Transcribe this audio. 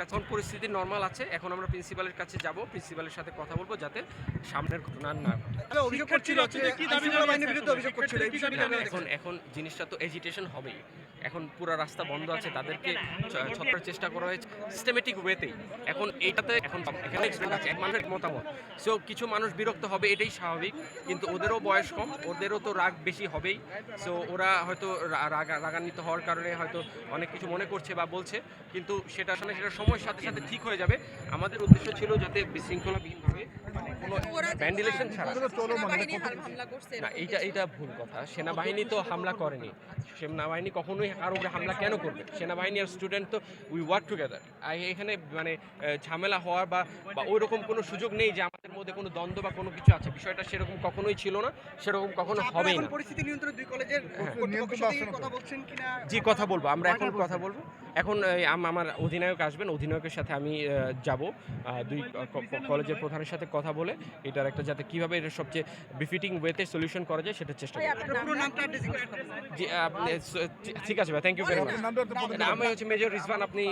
এখন পরিস্থিতি নরমাল আছে। এখন আমরা প্রিন্সিপালের কাছে যাব, প্রিন্সিপালের সাথে কথা বলবো যাতে সামনের ঘটনা না ঘটে। অভিযোগ করছিল যে আইনশৃঙ্খলা বাহিনীর বিরুদ্ধে অভিযোগ করছিল এই বিষয়টি না, এখন জিনিসটা তো এজিটেশন হবেই। এখন পুরো রাস্তা বন্ধ আছে, তাদেরকে ছত্রার চেষ্টা করা হয়েছে সিস্টেমেটিক ওয়েতেই। এখন এইটাতে এখন এখানে আছে এক মানুষের মতামত। সো কিছু মানুষ বিরক্ত হবে, এটাই স্বাভাবিক। কিন্তু ওদেরও বয়স কম, ওদেরও তো রাগ বেশি হবেই। সো ওরা হয়তো রাগান্বিত হওয়ার কারণে হয়তো অনেক কিছু মনে করছে বা বলছে, কিন্তু সেটা আসলে সেটা সময়ের সাথে সাথে ঠিক হয়ে যাবে। আমাদের উদ্দেশ্য ছিল যাতে বিশৃঙ্খলাবিহীনভাবে কোনো ভ্যান্ডিলেশন ছাড়া। না, এইটা ভুল কথা। সেনাবাহিনী তো হামলা করেনি। সেনাবাহিনী কখনোই কারো উপরে হামলা কেন করবে? সেনাবাহিনী আর স্টুডেন্ট তো উই ওয়ার্ক টুগেদার। এখানে মানে ঝামেলা হওয়ার বা ওই রকম কোনো সুযোগ নেই যে আমাদের মধ্যে কোনো দ্বন্দ্ব বা কোনো কিছু আছে। বিষয়টা সেরকম কখনোই ছিল না, সেরকম কখনো হবেই না। পরিস্থিতি নিয়ন্ত্রণে দুই কলেজের কর্তৃপক্ষের সাথে কথা বলছেন কিনা? জি, কথা বলবো, আমরা এখন কথা বলবো। এখন আমার অধিনায়ক আসবেন, অধিনায়কের সাথে আমি যাব, দুই কলেজের প্রধানের সাথে কথা বলে এটার একটা যাতে কীভাবে এটা সবচেয়ে বিফিটিং ওয়েতে সলিউশন করা যায় সেটা চেষ্টা করব। জি, ঠিক আছে ভাই, থ্যাংক ইউ ভেরি মাচ। আমি হচ্ছে মেজর রিজওয়ান। আপনি